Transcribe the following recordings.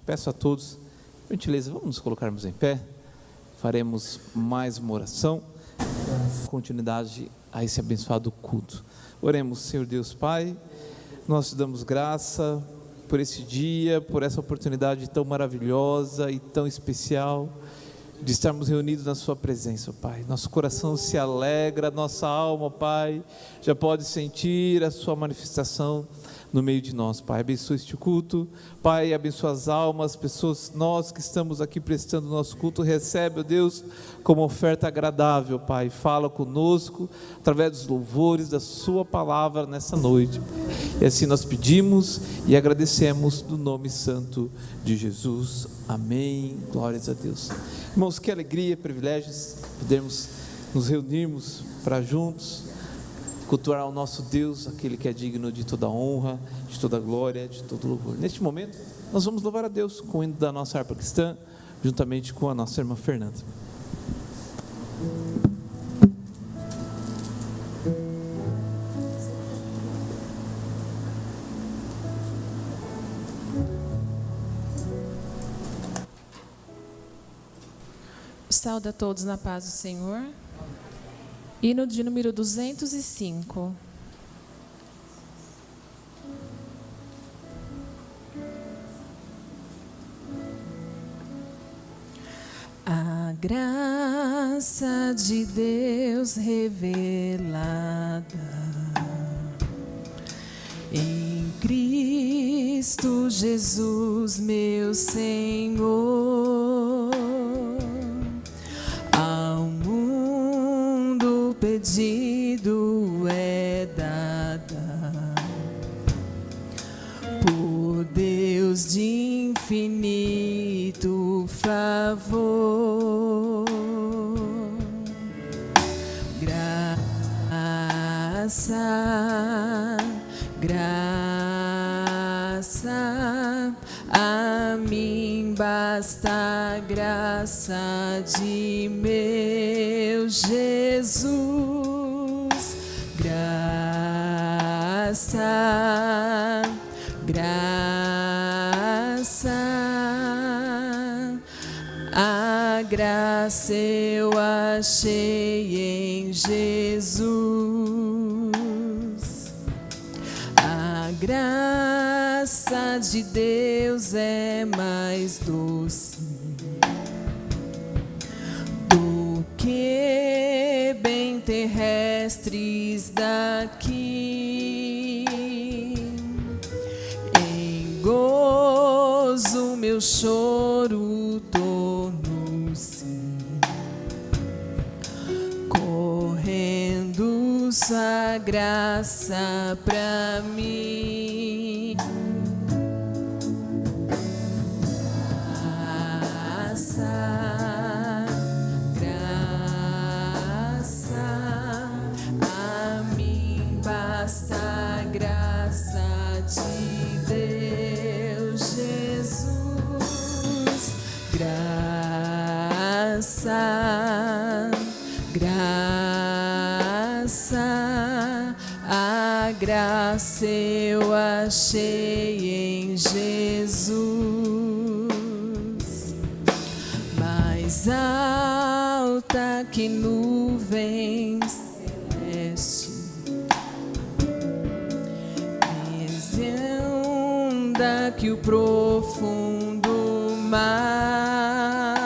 Peço a todos, por gentileza, vamos nos colocarmos em pé, faremos mais uma oração, continuidade a esse abençoado culto. Oremos. Senhor Deus Pai, nós te damos graça por esse dia, por essa oportunidade tão maravilhosa e tão especial, de estarmos reunidos na sua presença, Pai. Nosso coração se alegra, nossa alma, Pai, já pode sentir a sua manifestação no meio de nós, Pai. Abençoa este culto, Pai, abençoa as almas, pessoas, nós que estamos aqui prestando o nosso culto, recebe, ó Deus, como oferta agradável, Pai. Fala conosco, através dos louvores da sua palavra nessa noite, e assim nós pedimos e agradecemos no nome santo de Jesus, amém, glórias a Deus. Irmãos, que alegria, privilégios, podermos nos reunirmos para juntos cultuar o nosso Deus, aquele que é digno de toda honra, de toda glória, de todo louvor. Neste momento, nós vamos louvar a Deus com o hino da nossa harpa cristã, juntamente com a nossa irmã Fernanda. Saúde a todos na paz do Senhor. Hino de número 205. A graça de Deus revelada em Cristo Jesus, meu Senhor, ao mundo pedido é dada por Deus de infinito favor. Graça, a mim basta a graça de meu Jesus. Graça, a graça eu achei em Jesus. A graça de Deus é mais doce do que bem terrestres daqui. Em gozo meu choro tornou-se, correndo sua graça pra mim. Graça, a mim basta a graça de Deus Jesus. Graça, a graça eu achei em Jesus. Mais alta que nuvens celeste, mais onda que o profundo mar,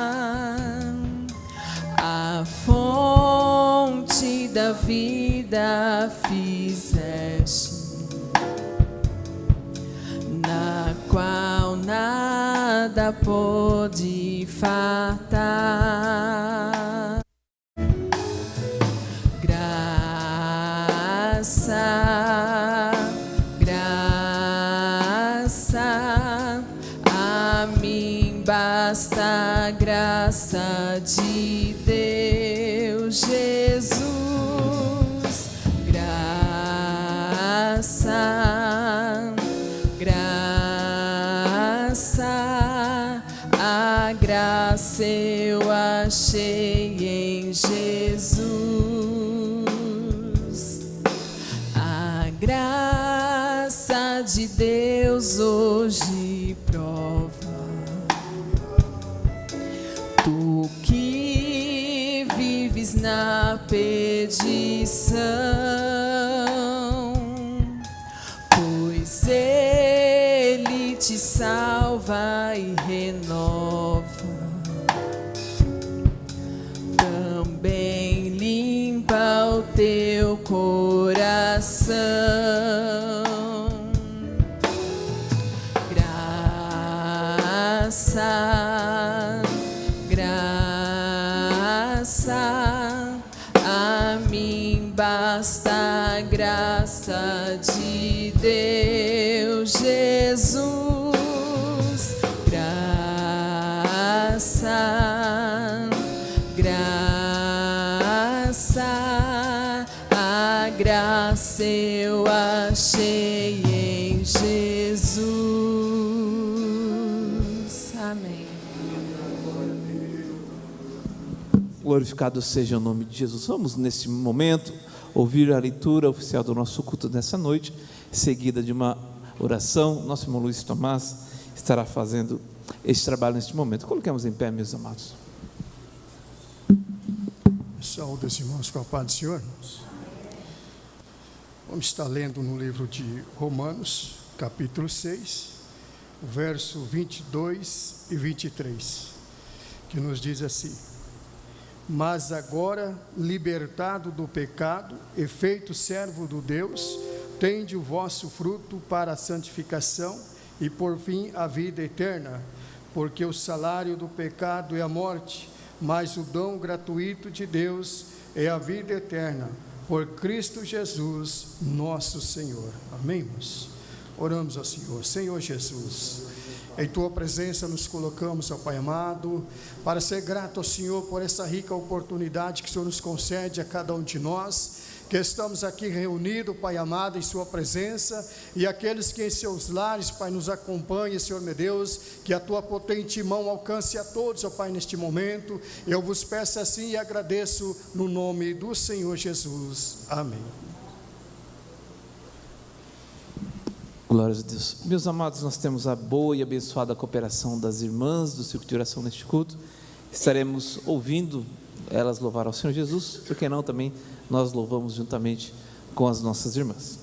a fonte da vida fizeste, na qual nada pode faltar. Graça, a mim basta a graça de Deus Jesus. Graça, a graça eu achei em Jesus. A graça de Deus hoje prova pois Ele te salva e renova. Também limpa o teu coração. Graça, a mim basta a graça de Deus Jesus. Graça, a graça eu achei em Jesus. Amém. Glorificado seja o nome de Jesus. Vamos, nesse momento, ouvir a leitura oficial do nosso culto dessa noite, seguida de uma oração. Nosso irmão Luiz Tomás estará fazendo esse trabalho neste momento. Coloquemos em pé, meus amados. Saúde os irmãos com a paz do Senhor. Vamos estar lendo no livro de Romanos, capítulo 6, verso 22 e 23, que nos diz assim: mas agora, libertado do pecado e feito servo do Deus, tende o vosso fruto para a santificação e por fim a vida eterna, porque o salário do pecado é a morte, mas o dom gratuito de Deus é a vida eterna, por Cristo Jesus, nosso Senhor. Amém, irmãos? Oramos ao Senhor. Senhor Jesus, em Tua presença nos colocamos, ó Pai amado, para ser grato ao Senhor por essa rica oportunidade que o Senhor nos concede a cada um de nós, que estamos aqui reunidos, Pai amado, em Sua presença, e aqueles que em seus lares, Pai, nos acompanham, Senhor meu Deus, que a Tua potente mão alcance a todos, ó Pai, neste momento. Eu vos peço assim e agradeço no nome do Senhor Jesus. Amém. Glórias a Deus. Meus amados, nós temos a boa e abençoada cooperação das irmãs do Círculo de Oração neste culto. Estaremos ouvindo elas louvar ao Senhor Jesus, por que não também nós louvamos juntamente com as nossas irmãs.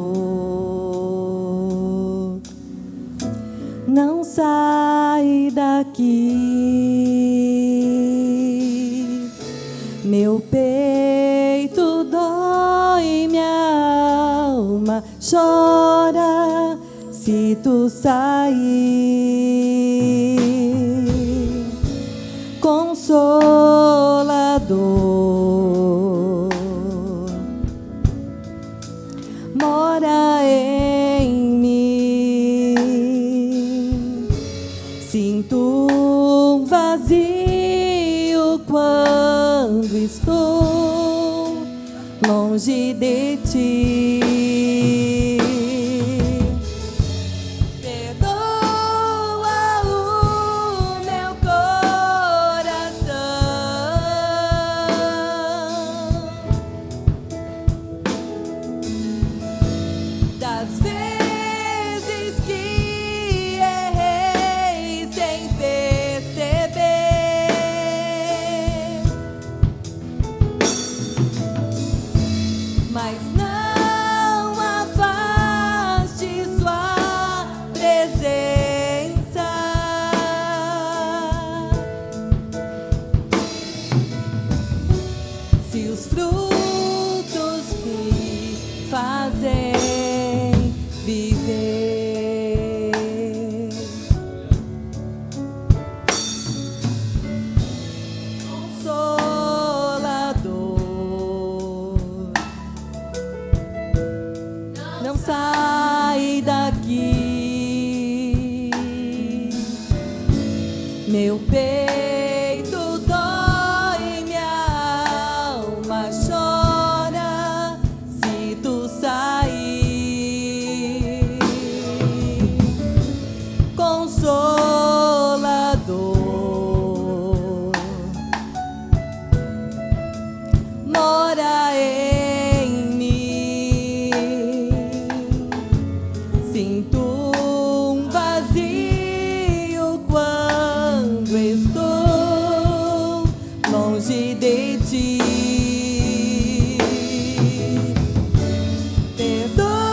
Consolador, não sai daqui, meu peito dói, minha alma chora se tu sair. Consolador, mora em mim. Sinto um vazio quando estou longe de ti. Perdoa o meu coração das vezes que errei sem perceber, mas não afaste sua presença. sai daqui. Meu peito dói, minha alma chora se tu sair. Consolador, mora em mim. Sinto um vazio quando estou longe de ti. Perdoa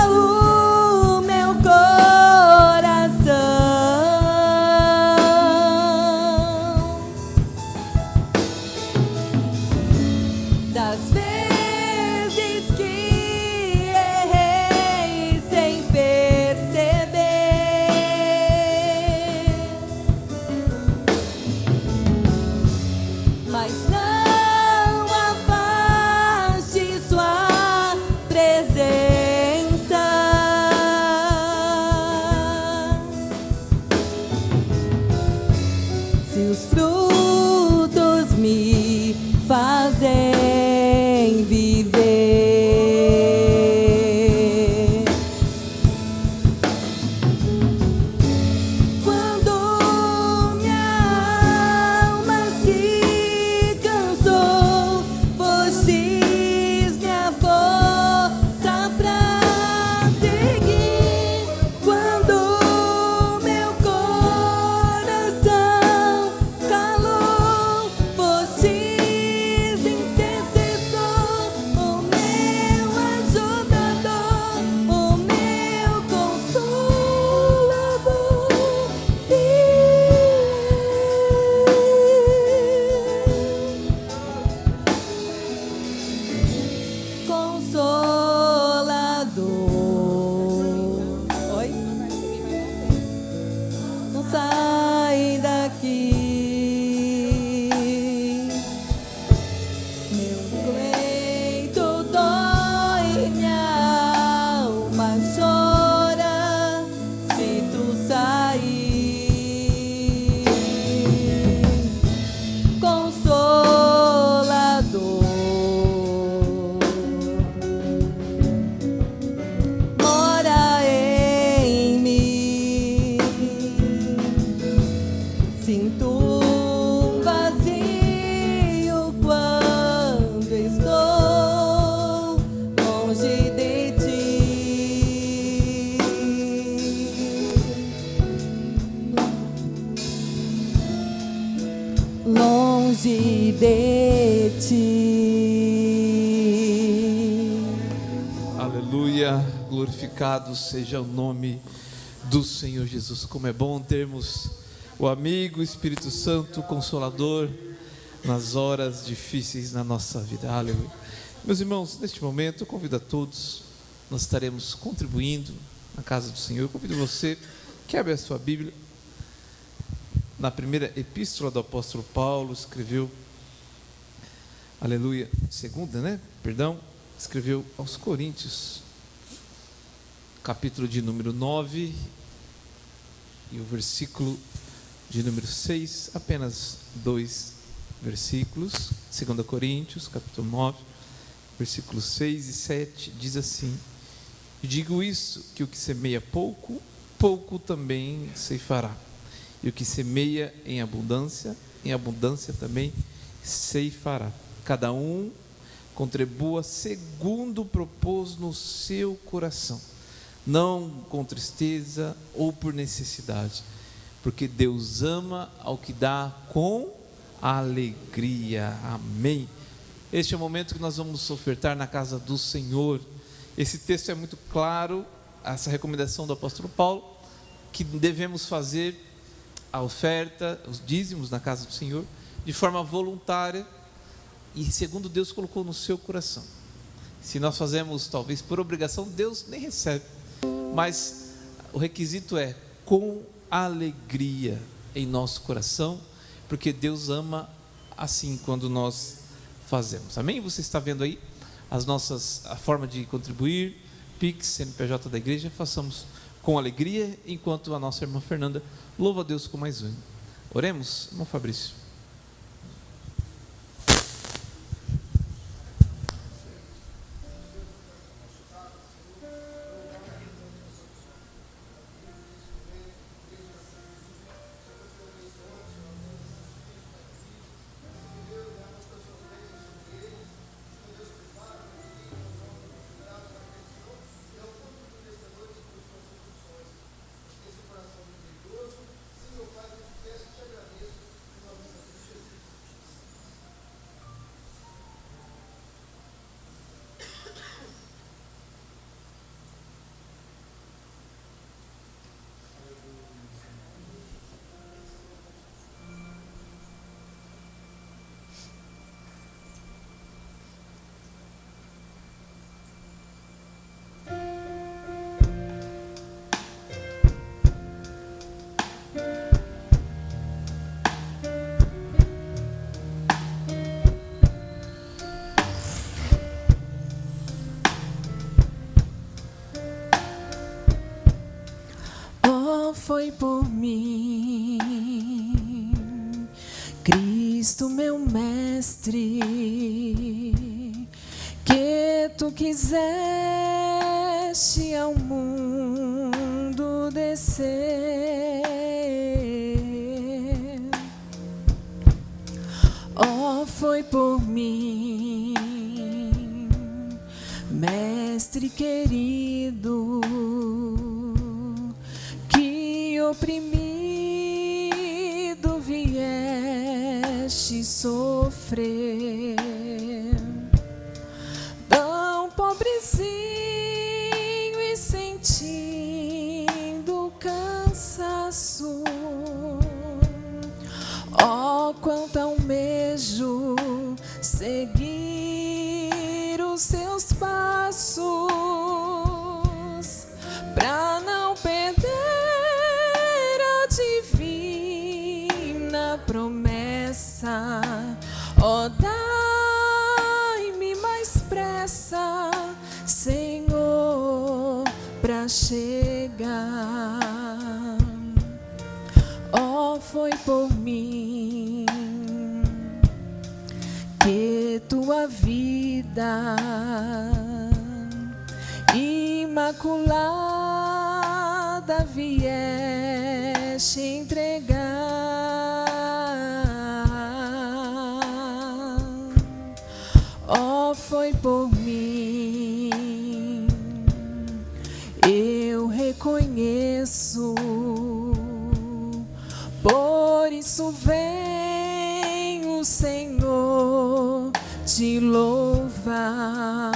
o meu coração das vezes que errei sem perceber, mas não afaste sua presença. Se os frutos me fazem viver, quando minha alma se cansou, fostes minha força pra seguir. Quando meu coração calou, fostes intercessor, o meu ajudador, o meu consolador fiel. Consolador, oi? Não sai daqui. Meu peito dói, minha alma chora se tu sair. Consolador, mora em mim. Sinto um vazio quando estou longe de ti. Longe de ti. Aleluia, glorificado seja o nome do Senhor Jesus. Como é bom termos o amigo Espírito Santo, Consolador, nas horas difíceis na nossa vida. Aleluia. Meus irmãos, neste momento eu convido a todos, nós estaremos contribuindo na casa do Senhor. Eu convido você que abra a sua Bíblia na primeira epístola do apóstolo Paulo. Escreveu, aleluia, escreveu aos Coríntios, capítulo de número 9 e o versículo de número 6, apenas 2 versículos. 2 Coríntios, capítulo 9, versículos 6 e 7, diz assim: e digo isso, que o que semeia pouco, pouco também ceifará, e o que semeia em abundância também ceifará. Cada um contribua segundo propôs no seu coração, não com tristeza ou por necessidade, porque Deus ama ao que dá com alegria. Amém. Este é o momento que nós vamos ofertar na casa do Senhor. Esse texto é muito claro, essa recomendação do apóstolo Paulo, que devemos fazer a oferta, os dízimos na casa do Senhor, de forma voluntária e segundo Deus colocou no seu coração. Se nós fazemos talvez por obrigação, Deus nem recebe, mas o requisito é com alegria em nosso coração, porque Deus ama assim quando nós fazemos. Amém? Você está vendo aí a forma de contribuir Pix, CNPJ da igreja, façamos com alegria, enquanto a nossa irmã Fernanda louva a Deus com mais um. Oremos, irmão Fabrício. Foi por mim, Cristo meu mestre, que tu quiseste ao mundo descer. Oh, foi por mim, mestre querido, oprimido vieste sofrer, tão pobrezinho e sentindo cansaço. Oh, quanto almejo seguir os seus passos, pra não perder promessa. Oh, dai-me mais pressa, Senhor, pra chegar. Oh, foi por mim que tua vida imaculada vieste entregar. Oh, foi por mim, eu reconheço, por isso venho, Senhor, te louvar.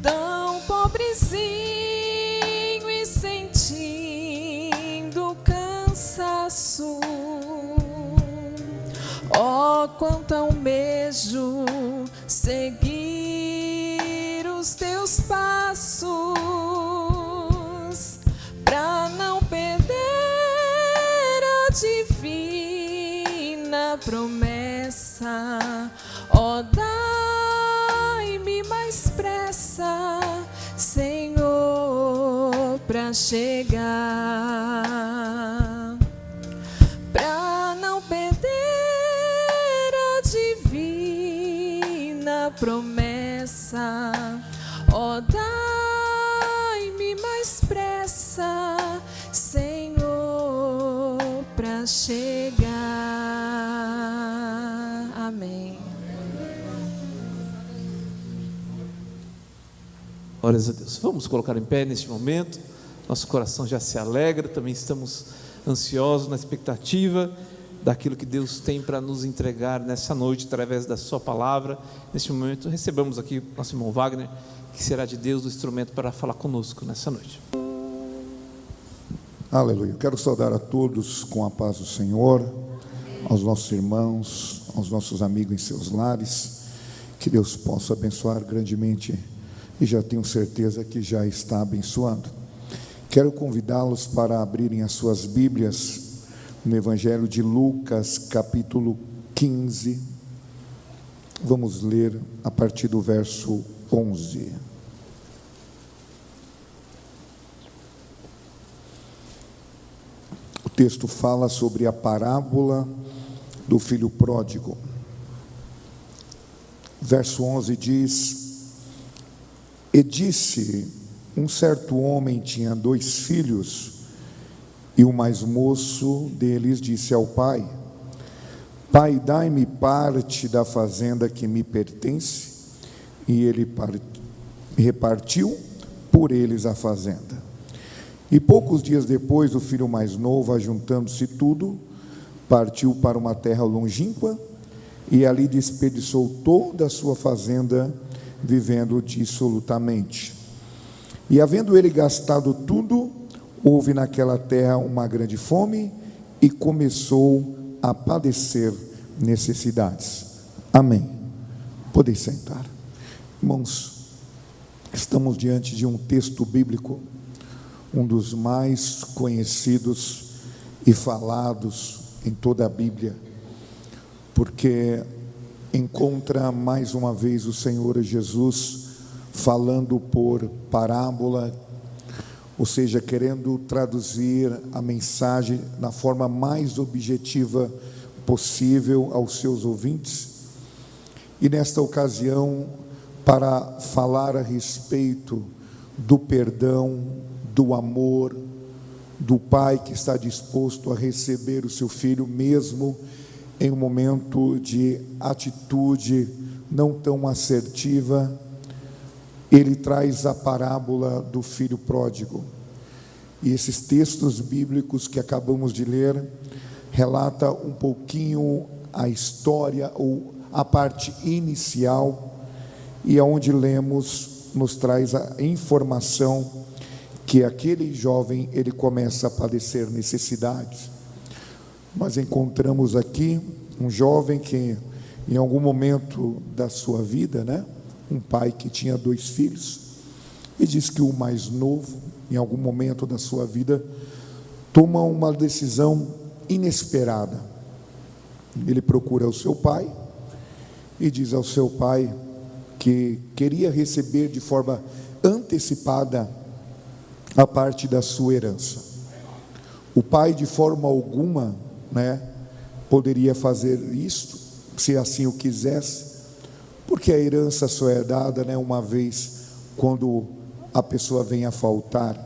Tão pobrezinho e sentindo cansaço, oh, quanto almejo seguir os teus passos, pra não perder a divina promessa. Oh, dai-me mais pressa, Senhor, pra chegar, pra não perder a divina promessa. Oh, dai-me mais pressa, Senhor, pra chegar. Amém. Glórias a Deus. Vamos colocar em pé neste momento. Nosso coração já se alegra, também estamos ansiosos na expectativa daquilo que Deus tem para nos entregar nessa noite, através da sua palavra. Neste momento, recebamos aqui nosso irmão Wagner, que será de Deus o instrumento para falar conosco nessa noite. Aleluia. Quero saudar a todos com a paz do Senhor, aos nossos irmãos, aos nossos amigos em seus lares. Que Deus possa abençoar grandemente, e já tenho certeza que já está abençoando. Quero convidá-los para abrirem as suas Bíblias no Evangelho de Lucas, capítulo 15. Vamos ler a partir do verso 11. texto fala sobre a parábola do filho pródigo. Verso 11 diz: E disse, um certo homem tinha 2 filhos, e o mais moço deles disse ao pai: Pai, dai-me parte da fazenda que me pertence. E ele repartiu por eles a fazenda. E poucos dias depois, o filho mais novo, ajuntando-se tudo, partiu para uma terra longínqua, e ali desperdiçou toda a sua fazenda, vivendo dissolutamente. E havendo ele gastado tudo, houve naquela terra uma grande fome, e começou a padecer necessidades. Amém. Podem sentar. Irmãos, estamos diante de um texto bíblico, um dos mais conhecidos e falados em toda a Bíblia, porque encontra mais uma vez o Senhor Jesus falando por parábola, ou seja, querendo traduzir a mensagem na forma mais objetiva possível aos seus ouvintes. E nesta ocasião, para falar a respeito do perdão, do amor, do pai que está disposto a receber o seu filho, mesmo em um momento de atitude não tão assertiva, ele traz a parábola do filho pródigo. E esses textos bíblicos que acabamos de ler relata um pouquinho a história ou a parte inicial, e aonde lemos nos traz a informação que aquele jovem ele começa a padecer necessidades. Nós encontramos aqui um jovem que em algum momento da sua vida, um pai que tinha 2 filhos, e diz que o mais novo, em algum momento da sua vida, toma uma decisão inesperada. Ele procura o seu pai e diz ao seu pai que queria receber de forma antecipada a parte da sua herança. O pai, de forma alguma, poderia fazer isto, se assim o quisesse, porque a herança só é dada, uma vez quando a pessoa vem a faltar.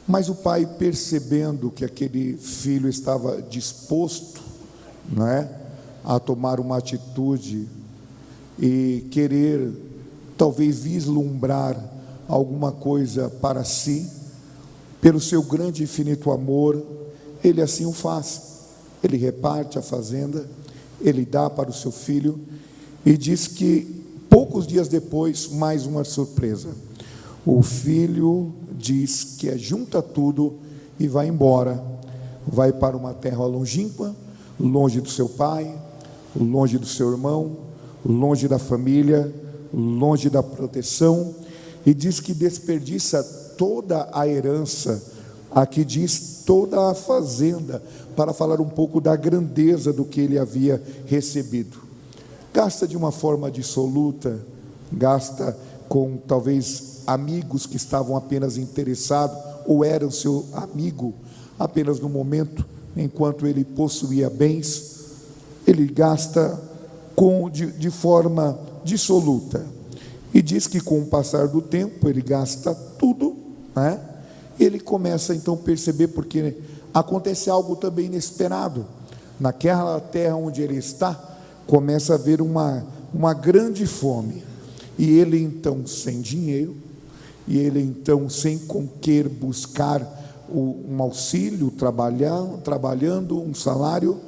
Mas o pai, percebendo que aquele filho estava disposto, a tomar uma atitude e querer talvez vislumbrar alguma coisa para si, pelo seu grande e infinito amor, ele assim o faz. Ele reparte a fazenda, ele dá para o seu filho, e diz que poucos dias depois, mais uma surpresa. O filho diz que junta tudo e vai embora, vai para uma terra longínqua, longe do seu pai, longe do seu irmão, longe da família, longe da proteção, e diz que desperdiça toda a herança, aqui diz toda a fazenda, para falar um pouco da grandeza do que ele havia recebido. Gasta de uma forma dissoluta, gasta com talvez amigos que estavam apenas interessados, ou eram seu amigo apenas no momento, enquanto ele possuía bens, ele gasta de forma dissoluta. E diz que com o passar do tempo, ele gasta tudo, ele começa então a perceber, porque acontece algo também inesperado. Naquela terra onde ele está, começa a haver uma grande fome, e ele então sem dinheiro, e ele então sem com que buscar um auxílio, trabalhando um salário,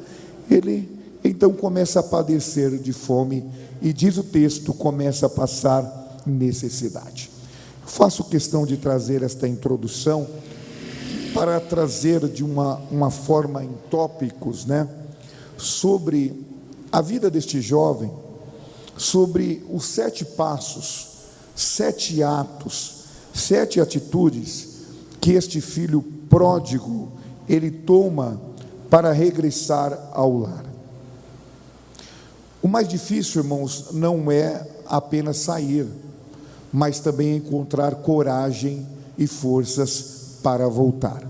ele então começa a padecer de fome, e diz o texto, começa a passar necessidade. Faço questão de trazer esta introdução para trazer de uma forma em tópicos, sobre a vida deste jovem, sobre os 7 passos, 7 atos, 7 atitudes que este filho pródigo ele toma para regressar ao lar. O mais difícil, irmãos, não é apenas sair, mas também encontrar coragem e forças para voltar.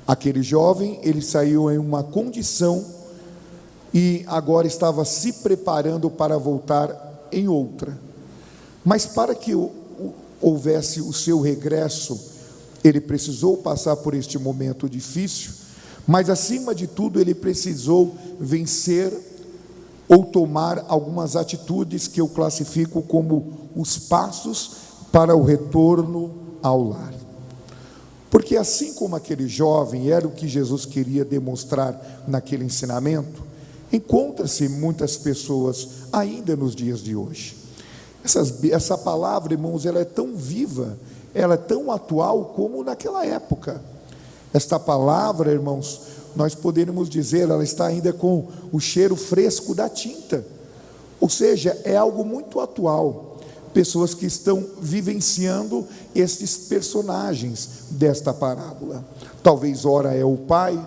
Aquele jovem, ele saiu em uma condição e agora estava se preparando para voltar em outra. Mas para que houvesse o seu regresso, ele precisou passar por este momento difícil, mas acima de tudo ele precisou vencer ou tomar algumas atitudes que eu classifico como os passos para o retorno ao lar. Porque assim como aquele jovem, era o que Jesus queria demonstrar naquele ensinamento, encontra-se muitas pessoas ainda nos dias de hoje. Essa palavra, irmãos, ela é tão viva, ela é tão atual como naquela época. Esta palavra, irmãos, nós poderíamos dizer, ela está ainda com o cheiro fresco da tinta. Ou seja, é algo muito atual. Pessoas que estão vivenciando esses personagens desta parábola. Talvez ora é o pai,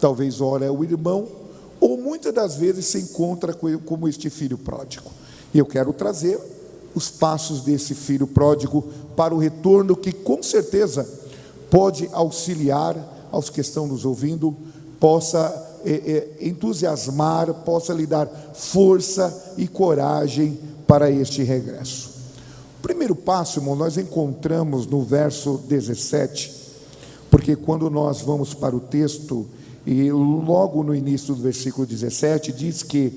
talvez ora é o irmão, ou muitas das vezes se encontra como este filho pródigo. E eu quero trazer os passos desse filho pródigo para o retorno, que com certeza pode auxiliar aos que estão nos ouvindo, possa entusiasmar, possa lhe dar força e coragem para este regresso. O primeiro passo, irmão, nós encontramos no verso 17, porque quando nós vamos para o texto, e logo no início do versículo 17, diz que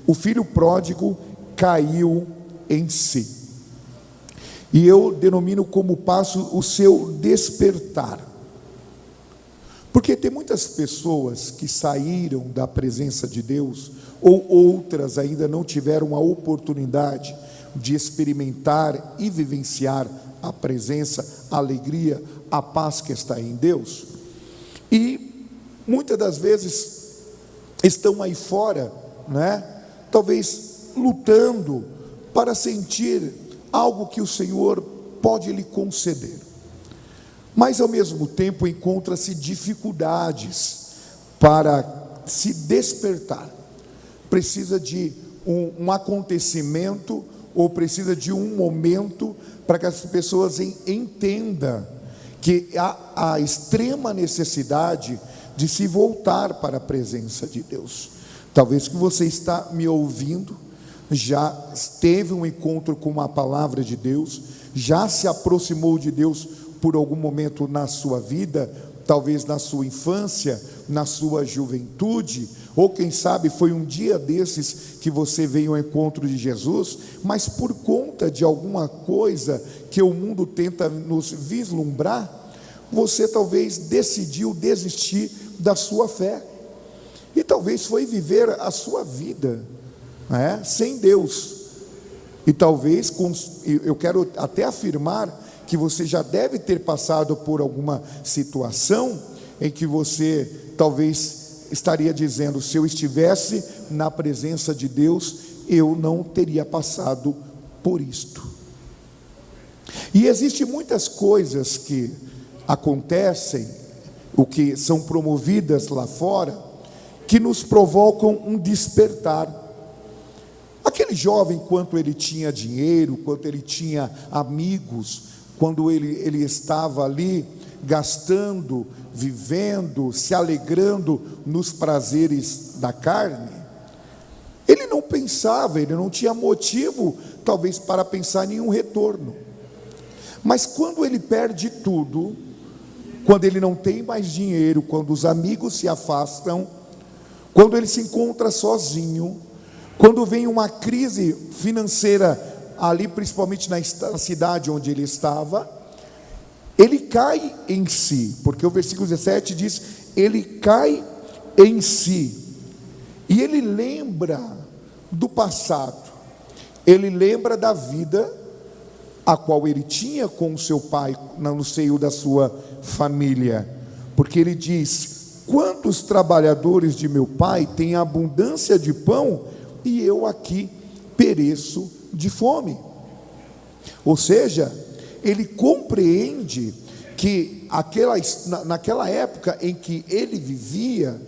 o filho pródigo caiu em si. E eu denomino como passo o seu despertar. Porque tem muitas pessoas que saíram da presença de Deus, ou outras ainda não tiveram a oportunidade de experimentar e vivenciar a presença, a alegria, a paz que está em Deus. E muitas das vezes estão aí fora, né? Talvez lutando para sentir algo que o Senhor pode lhe conceder. Mas ao mesmo tempo encontra-se dificuldades para se despertar. Precisa de um acontecimento, ou precisa de um momento para que as pessoas entendam que há a extrema necessidade de se voltar para a presença de Deus. Talvez que você está me ouvindo, já teve um encontro com a palavra de Deus, já se aproximou de Deus por algum momento na sua vida, talvez na sua infância, na sua juventude, ou quem sabe foi um dia desses que você veio ao encontro de Jesus, mas por conta de alguma coisa que o mundo tenta nos vislumbrar, você talvez decidiu desistir da sua fé, e talvez foi viver a sua vida, né, sem Deus. E talvez, eu quero até afirmar que você já deve ter passado por alguma situação em que você talvez estaria dizendo: se eu estivesse na presença de Deus, eu não teria passado por isto. E existem muitas coisas que acontecem, o que são promovidas lá fora, que nos provocam um despertar. Aquele jovem, quanto ele tinha dinheiro, quanto ele tinha amigos, quando ele estava ali gastando, vivendo, se alegrando nos prazeres da carne, ele não pensava, ele não tinha motivo talvez para pensar em nenhum retorno. Mas quando ele perde tudo, quando ele não tem mais dinheiro, quando os amigos se afastam, quando ele se encontra sozinho, quando vem uma crise financeira ali, principalmente na cidade onde ele estava, ele cai em si, porque o versículo 17 diz: ele cai em si, e ele lembra do passado, ele lembra da vida a qual ele tinha com o seu pai no seio da sua família, porque ele diz: quantos trabalhadores de meu pai têm abundância de pão, e eu aqui pereço de fome. Ou seja, ele compreende que naquela época em que ele vivia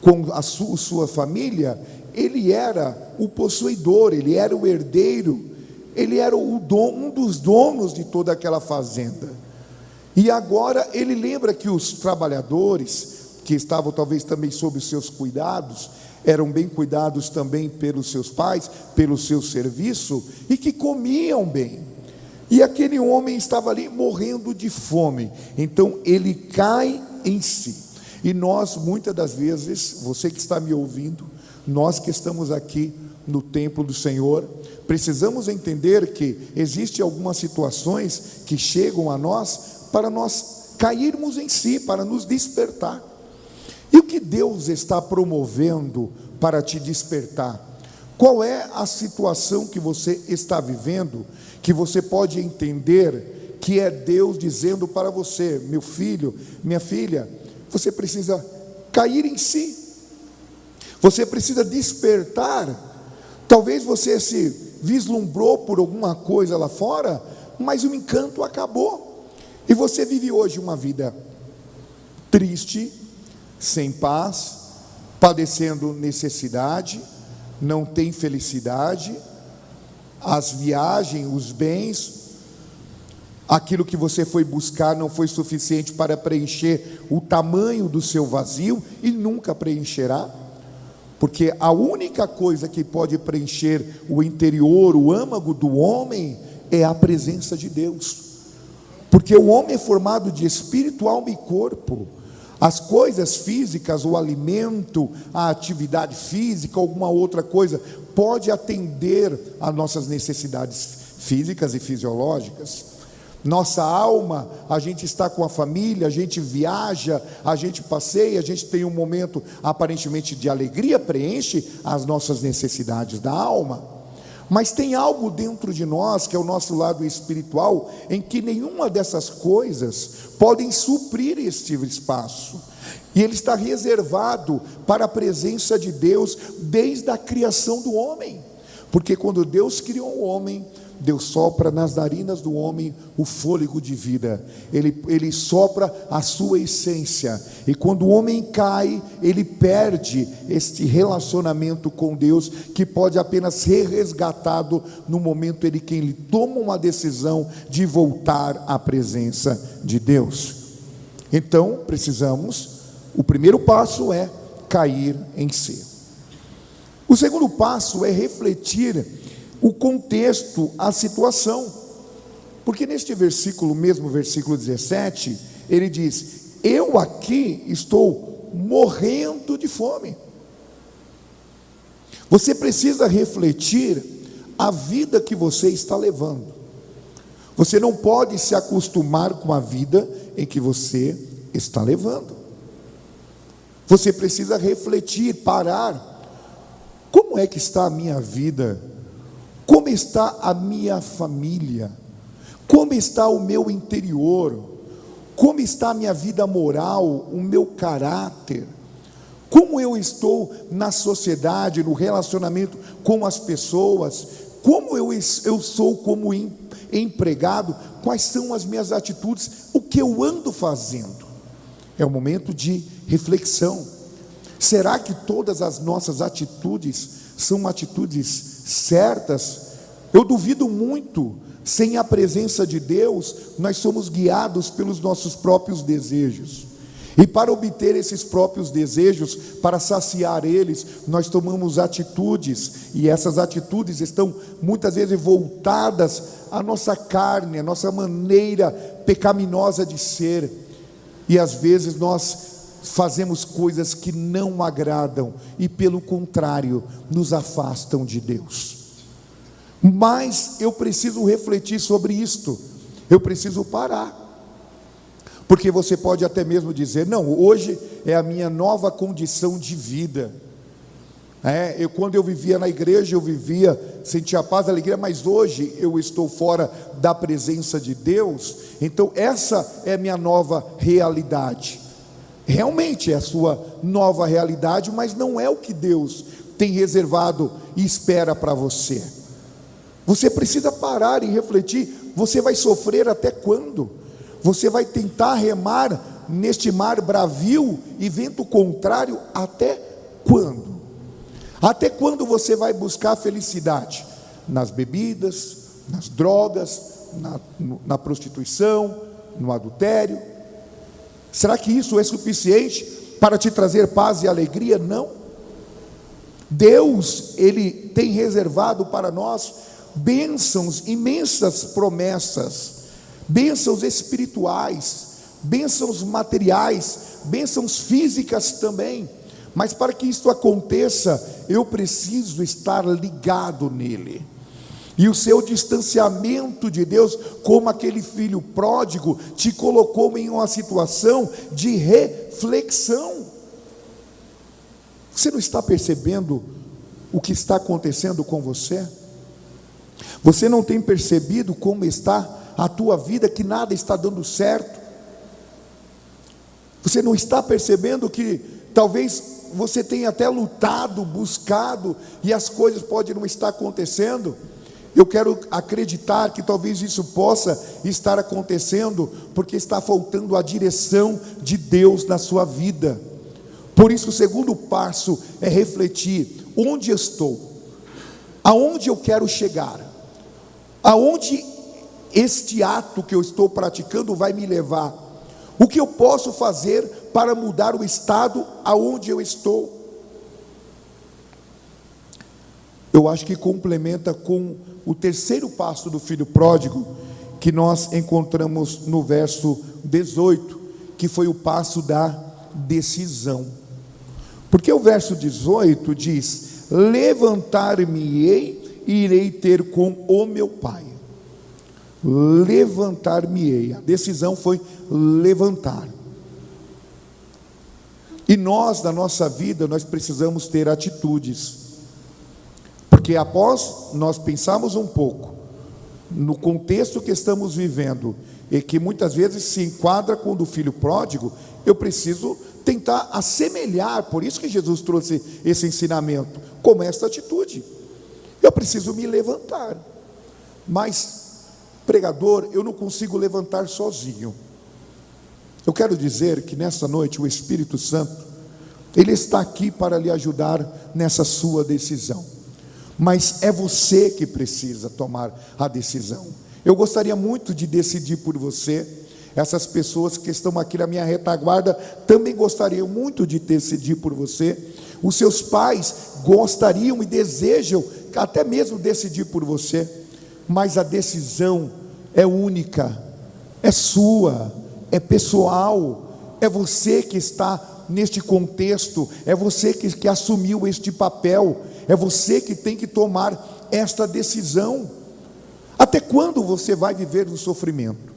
com a sua família, ele era o possuidor, ele era o herdeiro, ele era um dos donos de toda aquela fazenda. E agora ele lembra que os trabalhadores, que estavam talvez também sob os seus cuidados, eram bem cuidados também pelos seus pais, pelo seu serviço, e que comiam bem. E aquele homem estava ali morrendo de fome. Então ele cai em si. E nós, muitas das vezes, você que está me ouvindo, nós que estamos aqui no templo do Senhor, precisamos entender que existem algumas situações que chegam a nós para nós cairmos em si, para nos despertar. E o que Deus está promovendo para te despertar? Qual é a situação que você está vivendo, que você pode entender que é Deus dizendo para você: meu filho, minha filha, você precisa cair em si, você precisa despertar. Talvez você se vislumbrou por alguma coisa lá fora, mas o encanto acabou, e você vive hoje uma vida triste, sem paz, padecendo necessidade, não tem felicidade, as viagens, os bens, aquilo que você foi buscar não foi suficiente para preencher o tamanho do seu vazio, e nunca preencherá, porque a única coisa que pode preencher o interior, o âmago do homem, é a presença de Deus, porque o homem é formado de espírito, alma e corpo. As coisas físicas, o alimento, a atividade física, alguma outra coisa, pode atender às nossas necessidades físicas e fisiológicas. Nossa alma, a gente está com a família, a gente viaja, a gente passeia, a gente tem um momento aparentemente de alegria, preenche as nossas necessidades da alma. Mas tem algo dentro de nós, que é o nosso lado espiritual, em que nenhuma dessas coisas podem suprir este espaço, e ele está reservado para a presença de Deus desde a criação do homem, porque quando Deus criou o homem, Deus sopra nas narinas do homem o fôlego de vida, ele sopra a sua essência, e quando o homem cai, ele perde este relacionamento com Deus, que pode apenas ser resgatado no momento em que ele toma uma decisão de voltar à presença de Deus. Então precisamos, o primeiro passo é cair em si. O segundo passo é refletir o contexto, a situação, porque neste versículo, mesmo versículo 17, ele diz: eu aqui estou morrendo de fome. Você precisa refletir a vida que você está levando. Você não pode se acostumar com a vida em que você está levando. Você precisa refletir, parar. Como é que está a minha vida? Como está a minha família? Como está o meu interior? Como está a minha vida moral, o meu caráter? Como eu estou na sociedade, no relacionamento com as pessoas? Como eu sou como empregado? Quais são as minhas atitudes? O que eu ando fazendo? É um momento de reflexão. Será que todas as nossas atitudes são atitudes certas? Eu duvido muito. Sem a presença de Deus, nós somos guiados pelos nossos próprios desejos, e para obter esses próprios desejos, para saciar eles, nós tomamos atitudes, e essas atitudes estão muitas vezes voltadas à nossa carne, à nossa maneira pecaminosa de ser, e às vezes nós fazemos coisas que não agradam, e pelo contrário, nos afastam de Deus. Mas eu preciso refletir sobre isto, eu preciso parar, porque você pode até mesmo dizer: não, hoje é a minha nova condição de vida. Quando eu vivia na igreja, eu sentia paz, alegria, mas hoje eu estou fora da presença de Deus, então essa é a minha nova realidade. Realmente é a sua nova realidade, mas não é o que Deus tem reservado e espera para você. Você precisa parar e refletir. Você vai sofrer até quando? Você vai tentar remar neste mar bravio e vento contrário até quando? Até quando você vai buscar felicidade? Nas bebidas, nas drogas, na prostituição, no adultério? Será que isso é suficiente para te trazer paz e alegria? Não. Deus, Ele tem reservado para nós bênçãos, imensas promessas, bênçãos espirituais, bênçãos materiais, bênçãos físicas também. Mas para que isso aconteça, eu preciso estar ligado nele. E o seu distanciamento de Deus, como aquele filho pródigo, te colocou em uma situação de reflexão. Você não está percebendo o que está acontecendo com você? Você não tem percebido como está a tua vida, que nada está dando certo? Você não está percebendo que talvez você tenha até lutado, buscado, e as coisas podem não estar acontecendo? Eu quero acreditar que talvez isso possa estar acontecendo porque está faltando a direção de Deus na sua vida. Por isso o segundo passo é refletir: onde eu estou? Aonde eu quero chegar? Aonde este ato que eu estou praticando vai me levar? O que eu posso fazer para mudar o estado aonde eu estou? Eu acho que complementa com o terceiro passo do filho pródigo, que nós encontramos no verso 18, que foi o passo da decisão. Porque o verso 18 diz: levantar-me-ei e irei ter com o meu pai. Levantar-me-ei, a decisão foi levantar. E nós, na nossa vida, nós precisamos ter atitudes. Porque após nós pensarmos um pouco no contexto que estamos vivendo, e que muitas vezes se enquadra com o do filho pródigo, eu preciso tentar assemelhar. Por isso que Jesus trouxe esse ensinamento, como esta atitude. Eu preciso me levantar. Mas, pregador, eu não consigo levantar sozinho. Eu quero dizer que nessa noite o Espírito Santo, Ele está aqui para lhe ajudar nessa sua decisão. Mas é você que precisa tomar a decisão. Eu gostaria muito de decidir por você. Essas pessoas que estão aqui na minha retaguarda também gostariam muito de decidir por você. Os seus pais gostariam e desejam até mesmo decidir por você. Mas a decisão é única, é sua, é pessoal. É você que está neste contexto, é você que assumiu este papel. É você que tem que tomar esta decisão. Até quando você vai viver no sofrimento?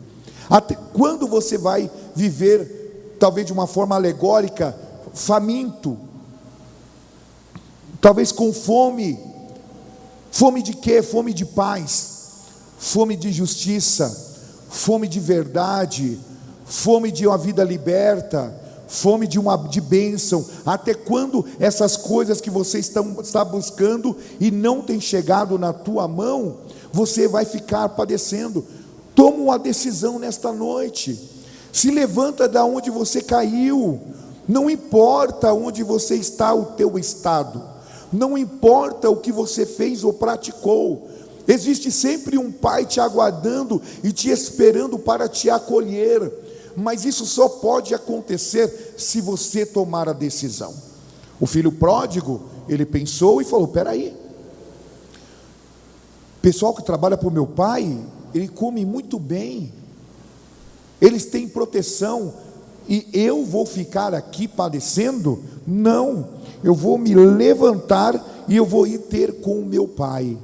Até quando você vai viver, talvez de uma forma alegórica, faminto? Talvez com fome. Fome de quê? Fome de paz, fome de justiça, fome de verdade, fome de uma vida liberta, fome de bênção. Até quando essas coisas que você está buscando e não tem chegado na tua mão, você vai ficar padecendo? Toma uma decisão nesta noite. Se levanta da onde você caiu. Não importa onde você está, o teu estado. Não importa o que você fez ou praticou. Existe sempre um pai te aguardando e te esperando para te acolher. Mas isso só pode acontecer se você tomar a decisão. O filho pródigo, ele pensou e falou: espera aí, pessoal que trabalha para o meu pai, ele come muito bem, eles têm proteção, e eu vou ficar aqui padecendo? Não, eu vou me levantar e eu vou ir ter com o meu pai.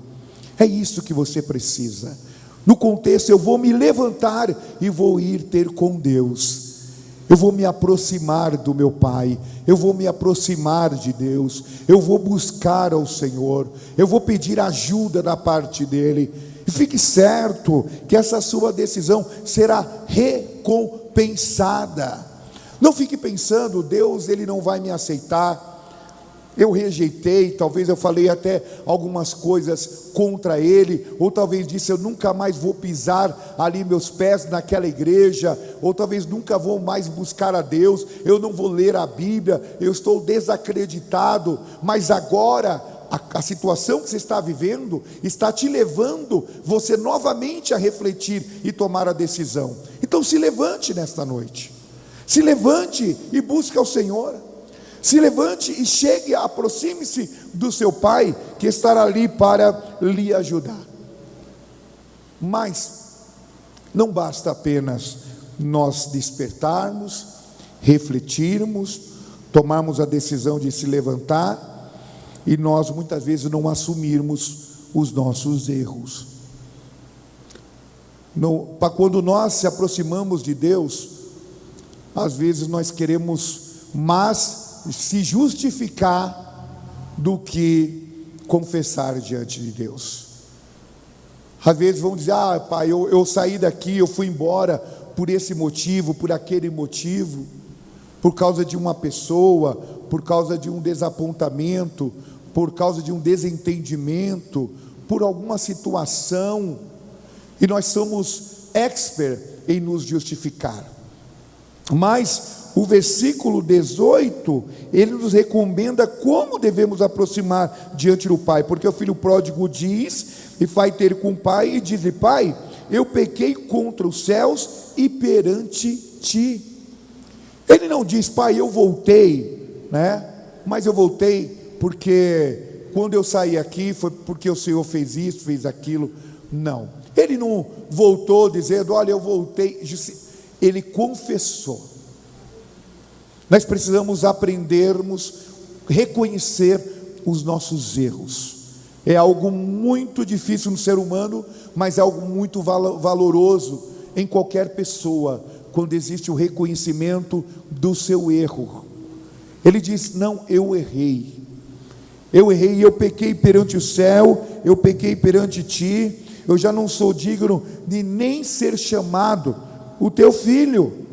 É isso que você precisa. No contexto, eu vou me levantar e vou ir ter com Deus. Eu vou me aproximar do meu Pai. Eu vou me aproximar de Deus. Eu vou buscar ao Senhor. Eu vou pedir ajuda da parte dEle. E fique certo que essa sua decisão será recompensada. Não fique pensando: Deus, Ele não vai me aceitar. Eu rejeitei, talvez eu falei até algumas coisas contra ele, ou talvez disse: eu nunca mais vou pisar ali meus pés naquela igreja, ou talvez nunca vou mais buscar a Deus, eu não vou ler a Bíblia, eu estou desacreditado. Mas agora a situação que você está vivendo está te levando você novamente a refletir e tomar a decisão. Então se levante nesta noite, se levante e busque ao Senhor, se levante e chegue, aproxime-se do seu pai, que estará ali para lhe ajudar. Mas não basta apenas nós despertarmos, refletirmos, tomarmos a decisão de se levantar, e nós muitas vezes não assumirmos os nossos erros. Quando nós se aproximamos de Deus, às vezes nós queremos mais se justificar do que confessar diante de Deus. Às vezes vão dizer: ah, pai, eu saí daqui, eu fui embora por esse motivo, por aquele motivo, por causa de uma pessoa, por causa de um desapontamento, por causa de um desentendimento, por alguma situação, e nós somos expert em nos justificar. Mas o versículo 18, ele nos recomenda como devemos aproximar diante do pai, porque o filho pródigo diz, e vai ter com o pai, e diz-lhe: pai, eu pequei contra os céus e perante ti. Ele não diz: pai, eu voltei, né? Mas eu voltei porque quando eu saí aqui foi porque o Senhor fez isso, fez aquilo. Não, ele não voltou dizendo: olha, eu voltei. Ele confessou. Nós precisamos aprendermos, reconhecer os nossos erros. É algo muito difícil no ser humano, mas é algo muito valoroso em qualquer pessoa, quando existe o reconhecimento do seu erro. Ele diz: não, eu errei, eu pequei perante o céu, eu pequei perante ti, eu já não sou digno de nem ser chamado o teu filho.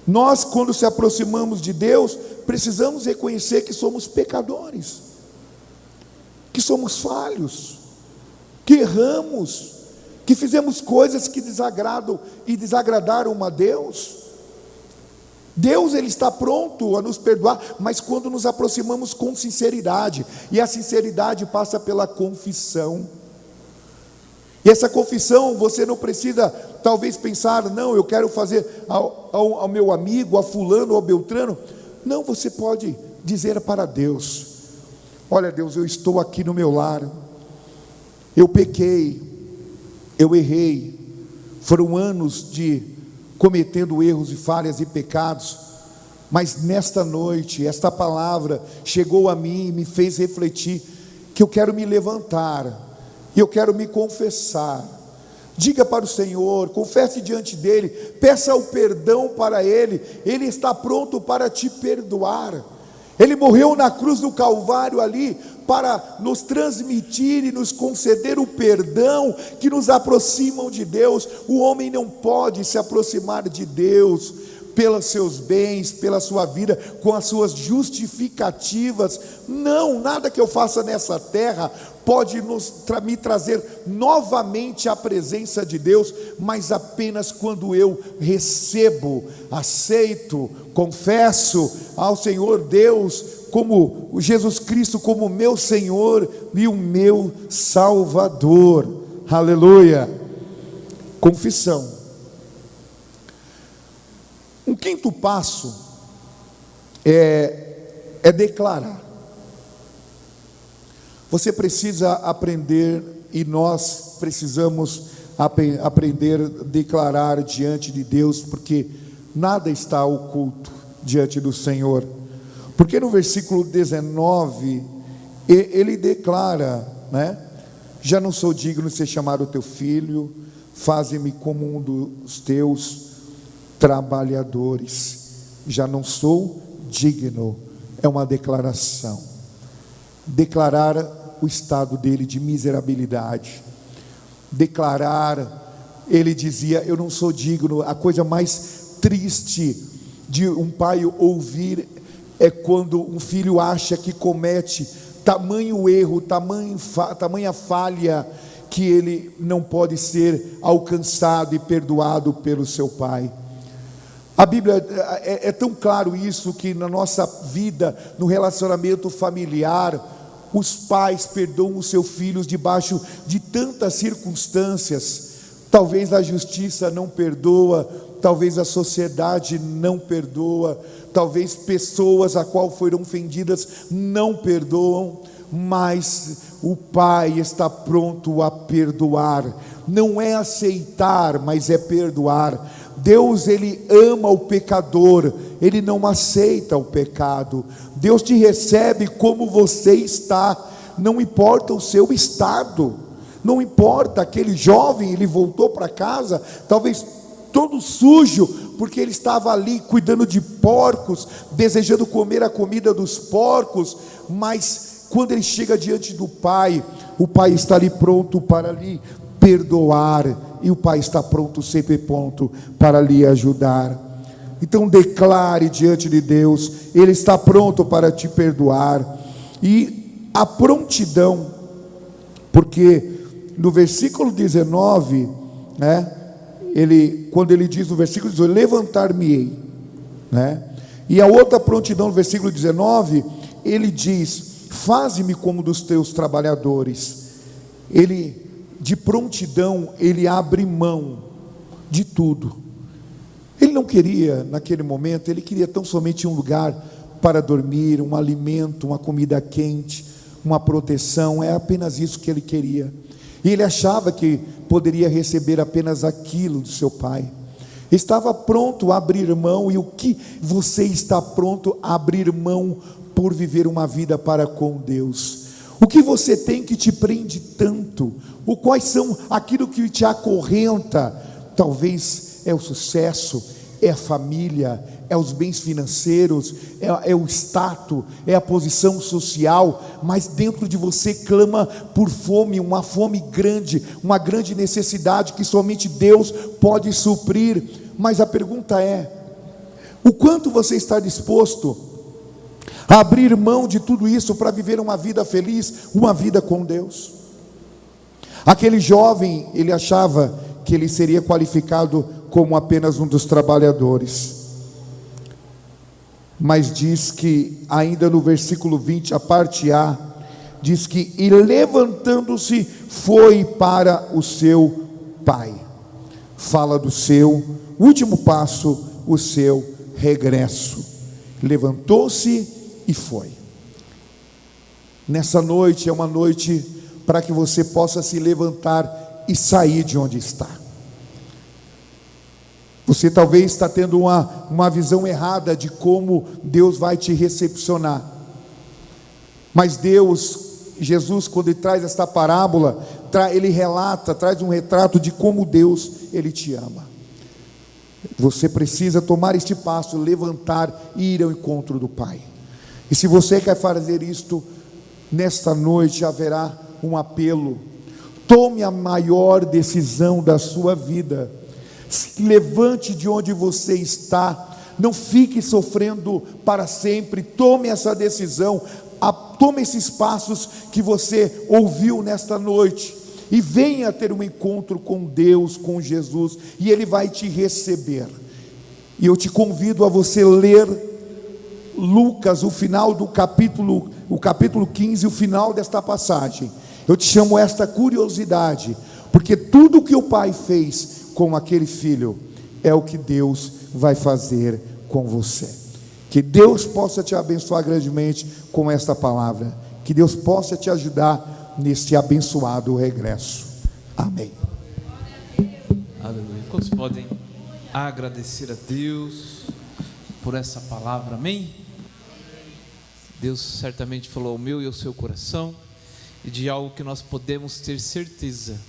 Nós, quando se aproximamos de Deus, precisamos reconhecer que somos pecadores, que somos falhos, que erramos, que fizemos coisas que desagradam e desagradaram a Deus. Deus, ele está pronto a nos perdoar, mas quando nos aproximamos com sinceridade, e a sinceridade passa pela confissão. E essa confissão, você não precisa talvez pensar: não, eu quero fazer ao meu amigo, a fulano, ao beltrano. Não, você pode dizer para Deus: olha, Deus, eu estou aqui no meu lar, eu pequei, eu errei, foram anos de cometendo erros e falhas e pecados, mas nesta noite, esta palavra chegou a mim e me fez refletir que eu quero me levantar, e eu quero me confessar. Diga para o Senhor, confesse diante dele, peça o perdão para ele, ele está pronto para te perdoar. Ele morreu na cruz do Calvário ali, para nos transmitir e nos conceder o perdão que nos aproximam de Deus. O homem não pode se aproximar de Deus pelos seus bens, pela sua vida, com as suas justificativas. Não, nada que eu faça nessa terra pode me trazer novamente à presença de Deus, mas apenas quando eu recebo, aceito, confesso ao Senhor Deus, como Jesus Cristo, como meu Senhor e o meu Salvador. Aleluia. Confissão. Um quinto passo é declarar. Você precisa aprender, e nós precisamos aprender a declarar diante de Deus, porque nada está oculto diante do Senhor. Porque no versículo 19, ele declara, né? Já não sou digno de ser chamado teu filho, faze-me como um dos teus trabalhadores. Já não sou digno, é uma declaração. Declarar o estado dele de miserabilidade. Declarar, ele dizia: eu não sou digno. A coisa mais triste de um pai ouvir é quando um filho acha que comete tamanho erro, tamanha falha, que ele não pode ser alcançado e perdoado pelo seu pai. A Bíblia é tão claro isso, que na nossa vida, no relacionamento familiar, os pais perdoam os seus filhos debaixo de tantas circunstâncias. Talvez a justiça não perdoa, talvez a sociedade não perdoa, talvez pessoas a qual foram ofendidas não perdoam, mas o Pai está pronto a perdoar. Não é aceitar, mas é perdoar. Deus, Ele ama o pecador, Ele não aceita o pecado. Deus te recebe como você está, não importa o seu estado, não importa. Aquele jovem, ele voltou para casa, talvez todo sujo, porque ele estava ali cuidando de porcos, desejando comer a comida dos porcos, mas quando ele chega diante do Pai, o Pai está ali pronto para lhe perdoar, e o Pai está pronto, sempre pronto para lhe ajudar. Então declare diante de Deus, Ele está pronto para te perdoar. E a prontidão, porque no versículo 19, quando ele diz no versículo 18, levantar-me-ei, e a outra prontidão no versículo 19, ele diz, faze-me como dos teus trabalhadores. Ele, de prontidão, ele abre mão de tudo. Ele não queria, naquele momento, ele queria tão somente um lugar para dormir, um alimento, uma comida quente, uma proteção. É apenas isso que ele queria. E ele achava que poderia receber apenas aquilo do seu pai. Estava pronto a abrir mão. E o que você está pronto a abrir mão por viver uma vida para com Deus? O que você tem que te prende tanto? Quais são aquilo que te acorrenta? Talvez é o sucesso, é a família, é os bens financeiros, é o status, é a posição social, mas dentro de você clama por fome, uma fome grande, uma grande necessidade que somente Deus pode suprir. Mas a pergunta é, o quanto você está disposto a abrir mão de tudo isso para viver uma vida feliz, uma vida com Deus? Aquele jovem, ele achava que ele seria qualificado como apenas um dos trabalhadores, mas diz que ainda no versículo 20, a parte A, diz que, e levantando-se, foi para o seu pai. Fala do seu último passo, o seu regresso. Levantou-se e foi. Nessa noite, é uma noite para que você possa se levantar e sair de onde está. Você talvez está tendo uma visão errada de como Deus vai te recepcionar. Mas Deus, Jesus, quando ele traz esta parábola, ele relata, traz um retrato de como Deus, ele te ama. Você precisa tomar este passo, levantar e ir ao encontro do Pai. E se você quer fazer isto, nesta noite haverá um apelo. Tome a maior decisão da sua vida. Se levante de onde você está, não fique sofrendo para sempre. Tome essa decisão, tome esses passos que você ouviu nesta noite, e venha ter um encontro com Deus, com Jesus, e Ele vai te receber. E eu te convido a você ler Lucas, o final do capítulo 15, o final desta passagem. Eu te chamo esta curiosidade, porque tudo que o Pai fez com aquele filho é o que Deus vai fazer com você. Que Deus possa te abençoar grandemente com esta palavra. Que Deus possa te ajudar neste abençoado regresso. Amém. Aleluia. Quantos podem agradecer a Deus por essa palavra? Amém? Deus certamente falou ao meu e ao seu coração, e de algo que nós podemos ter certeza,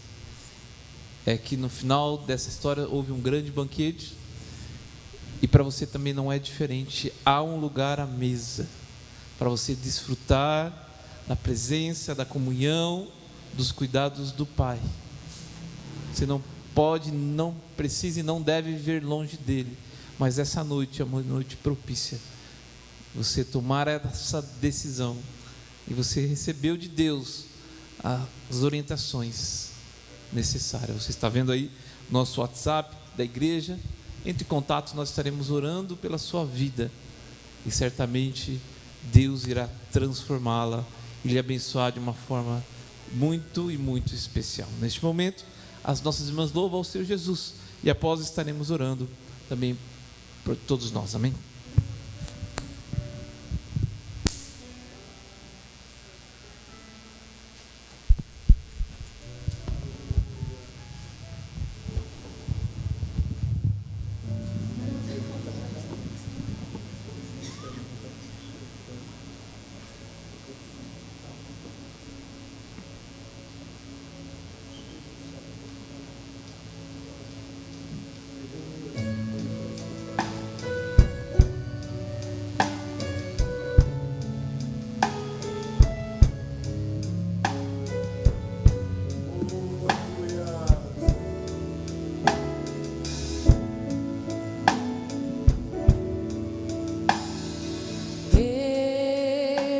é que no final dessa história houve um grande banquete, e para você também não é diferente. Há um lugar à mesa para você desfrutar da presença, da comunhão, dos cuidados do Pai. Você não pode, não precisa e não deve viver longe dele, mas essa noite é uma noite propícia você tomar essa decisão, e você recebeu de Deus as orientações necessárias. Você está vendo aí nosso WhatsApp da igreja. Entre em contato, nós estaremos orando pela sua vida, e certamente Deus irá transformá-la e lhe abençoar de uma forma muito e muito especial. Neste momento, as nossas irmãs louvam ao Senhor Jesus e após estaremos orando também por todos nós. Amém?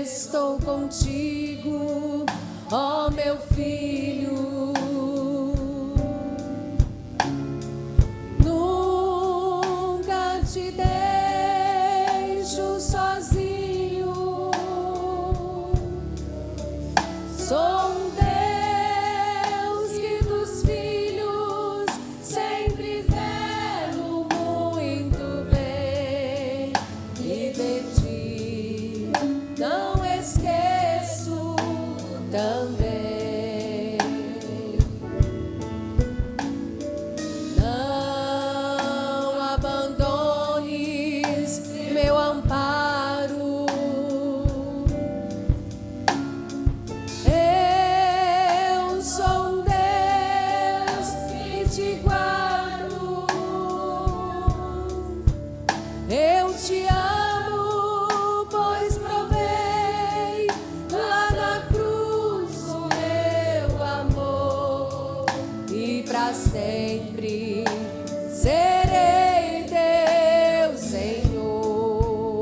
Estou contigo, ó meu filho, nunca te deixo sozinho. Sou um Deus que dos filhos sempre zelo muito bem, e de ti não esqueço também. Não abandones meu amparo. Eu sou um Deus que te guardo. Eu te amo, pois provei lá na cruz o meu amor, e para sempre serei teu Senhor.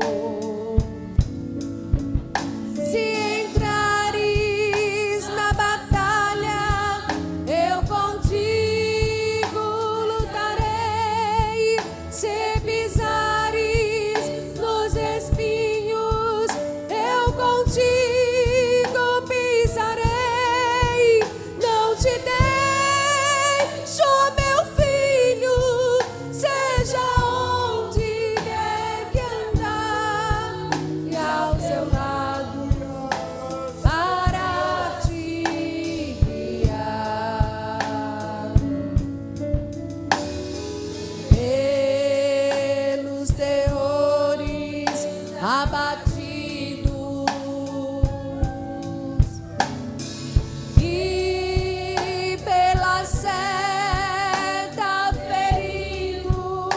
Se entrares na batalha, eu contigo lutarei. Se pisares nos espinhos, eu contigo pisarei. Não te deixo, meu filho, seja onde quer que andar, e ao seu lado para te guiar. Pelos terrores abatidos e pela seta ferido,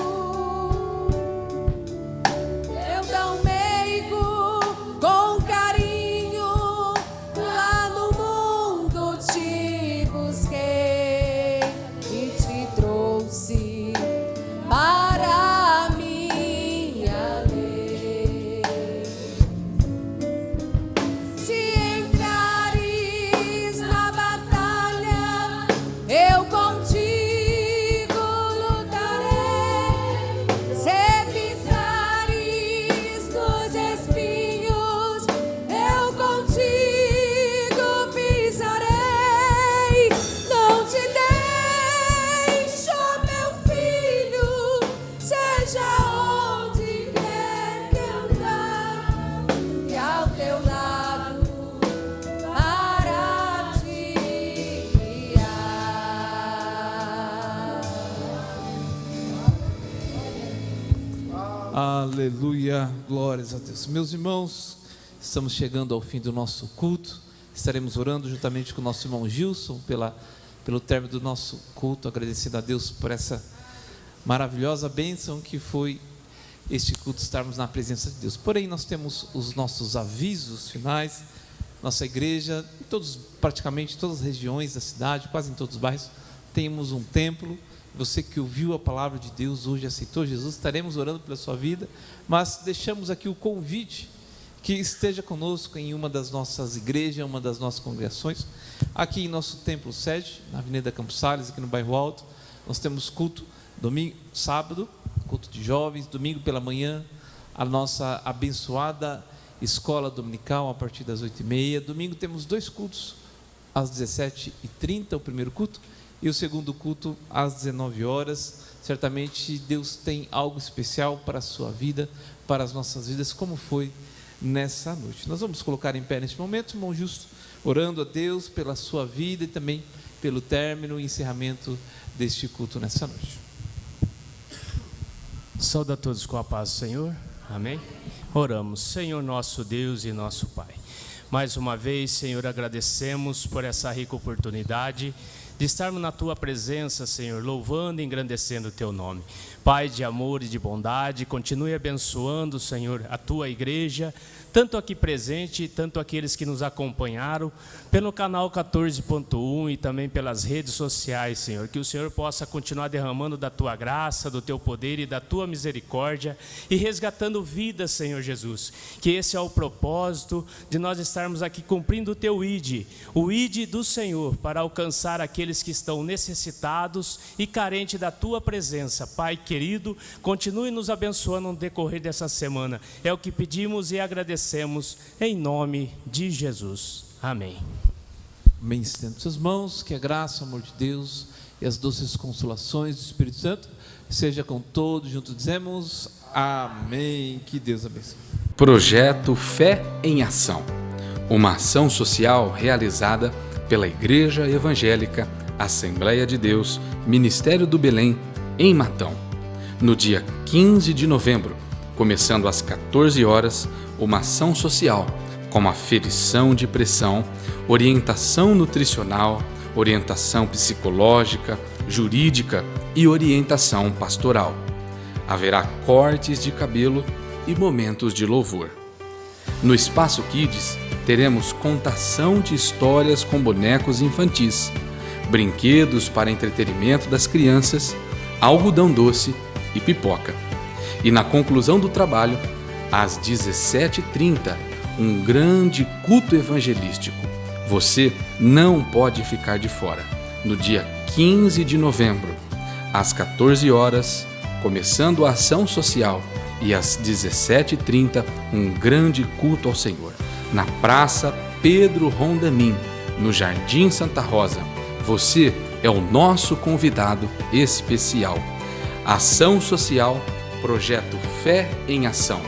eu tão meigo com carinho lá no mundo te busquei e te trouxe para a minha lei. Se entrares na batalha, eu contigo lutarei. Se pisares nos espinhos, eu contigo pisarei. Não te deixo, meu filho, seja onde quer que andar, e ao teu lado para te guiar. Aleluia, glórias a Deus. Meus irmãos, estamos chegando ao fim do nosso culto. Estaremos orando juntamente com o nosso irmão Gilson pelo término do nosso culto, agradecendo a Deus por essa maravilhosa bênção que foi este culto, estarmos na presença de Deus. Porém, nós temos os nossos avisos finais. Nossa igreja, praticamente todas as regiões da cidade, quase em todos os bairros, temos um templo. Você que ouviu a palavra de Deus hoje, aceitou Jesus, estaremos orando pela sua vida, mas deixamos aqui o convite que esteja conosco em uma das nossas igrejas, uma das nossas congregações. Aqui em nosso templo sede, na Avenida Campos Sales, aqui no bairro Alto, nós temos culto domingo, sábado, culto de jovens, domingo pela manhã, a nossa abençoada escola dominical a partir das 8h30. Domingo temos 2 cultos, às 17h30, o primeiro culto, e o segundo culto às 19 horas. Certamente Deus tem algo especial para a sua vida, para as nossas vidas, como foi nessa noite. Nós vamos colocar em pé neste momento, irmão Justo, orando a Deus pela sua vida e também pelo término e encerramento deste culto nessa noite. Saúde a todos com a paz do Senhor. Amém? Oramos. Senhor nosso Deus e nosso Pai, mais uma vez, Senhor, agradecemos por essa rica oportunidade de estarmos na Tua presença, Senhor, louvando e engrandecendo o Teu nome. Pai de amor e de bondade, continue abençoando, Senhor, a Tua igreja, tanto aqui presente, tanto aqueles que nos acompanharam pelo canal 14.1 e também pelas redes sociais, Senhor. Que o Senhor possa continuar derramando da Tua graça, do Teu poder e da Tua misericórdia e resgatando vidas, Senhor Jesus. Que esse é o propósito de nós estarmos aqui cumprindo o Teu ID, o ID do Senhor, para alcançar aqueles que estão necessitados e carentes da Tua presença. Pai querido, continue nos abençoando no decorrer dessa semana. É o que pedimos e agradecemos em nome de Jesus. Amém. Amém. Estenda suas mãos, que a graça, o amor de Deus e as doces consolações do Espírito Santo seja com todos. Juntos dizemos amém. Que Deus abençoe. Projeto Fé em Ação, uma ação social realizada pela Igreja Evangélica Assembleia de Deus, Ministério do Belém, em Matão. No dia 15 de novembro, começando às 14 horas, uma ação social como aferição de pressão, orientação nutricional, orientação psicológica, jurídica e orientação pastoral. Haverá cortes de cabelo e momentos de louvor. No Espaço Kids, teremos contação de histórias com bonecos infantis, brinquedos para entretenimento das crianças, algodão doce e pipoca. E na conclusão do trabalho, às 17h30, um grande culto evangelístico. Você não pode ficar de fora. No dia 15 de novembro, às 14 horas, começando a ação social, e às 17h30, um grande culto ao Senhor, na Praça Pedro Rondanim, no Jardim Santa Rosa. Você é o nosso convidado especial. Ação Social, Projeto Fé em Ação,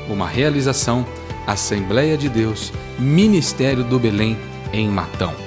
uma realização Assembleia de Deus, Ministério do Belém, em Matão.